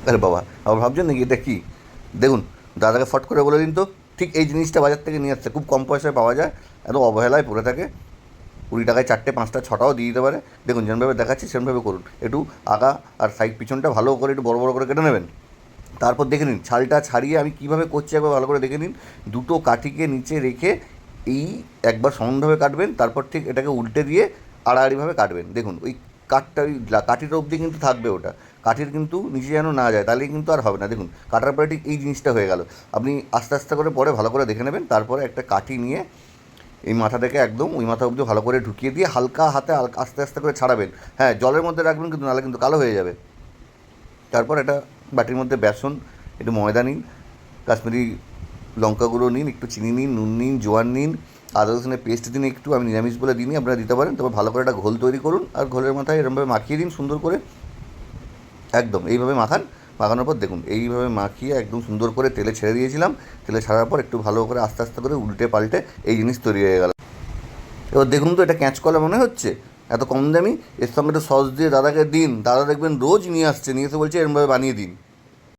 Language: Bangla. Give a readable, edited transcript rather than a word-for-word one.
আরে বাবা, আবার ভাবছেন নাকি এটা কী? দেখুন, দাদাকে ফট করে বলে দিন তো, ঠিক এই জিনিসটা বাজার থেকে নিয়ে আসছে, খুব কম পয়সায় পাওয়া যায়, এত অবহেলায় পড়ে থাকে। 20 টাকায় 4টে 5টা 6টাও দিয়ে দিতে পারে। দেখুন যেমনভাবে দেখাচ্ছি সেরকমভাবে করুন। একটু আগা আর সাইড পিছনটা ভালো করে একটু বড় বড় করে কেটে নেবেন। তারপর দেখে নিন ছালটা ছাড়িয়ে আমি কীভাবে করছি, একবার ভালো করে দেখে নিন। দুটো কাঠিকে নিচে রেখে এই একবার সমানভাবে কাটবেন, তারপর ঠিক এটাকে উল্টে দিয়ে আড়াআড়িভাবে কাটবেন। দেখুন ওই কাঠটা, ওই কাঠিটা অবধি কিন্তু থাকবে ওটা, কাঠির কিন্তু নিচে যেন না যায়, তাহলে কিন্তু আর হবে না। দেখুন কাটার পরে ঠিক এই জিনিসটা হয়ে গেল। আপনি আস্তে আস্তে করে পরে ভালো করে দেখে নেবেন। তারপরে একটা কাঠি নিয়ে এই মাথা থেকে একদম ওই মাথা অবধি ভালো করে ঢুকিয়ে দিয়ে হালকা হাতে আস্তে আস্তে করে ছাড়াবেন। হ্যাঁ, জলের মধ্যে রাখবেন কিন্তু, নাহলে কিন্তু কালো হয়ে যাবে। তারপর একটা বাটির মধ্যে বেসন, একটু ময়দা নিন, কাশ্মীরি লঙ্কা গুঁড়ো নিন, একটু চিনি নিন, নুন নিন, জোয়ান নিন, আদা রসুনের পেস্ট দিন একটু, আমি নিরামিষ বলে দিইনি, আপনারা দিতে পারেন। তারপর ভালো করে একটা ঘোল তৈরি করুন আর ঘোলের মাথায় এরকমভাবে মাখিয়ে দিন সুন্দর করে। একদম এইভাবে মাখান। মাখানোর পর দেখুন এইভাবে মাখিয়ে একদম সুন্দর করে তেলে ছেড়ে দিয়েছিলাম। তেলে ছাড়ার পর একটু ভালো করে আস্তে আস্তে করে উল্টে পাল্টে এই জিনিস তৈরি হয়ে গেল। এবার দেখুন তো, এটা ক্যাঁচকলা মনে হচ্ছে? এত কম দামি, এর সঙ্গে একটু সস দিয়ে দাদাকে দিন, দাদা দেখবেন রোজ নিয়ে আসছে, নিয়ে এসে বলছে এরমভাবে বানিয়ে দিন।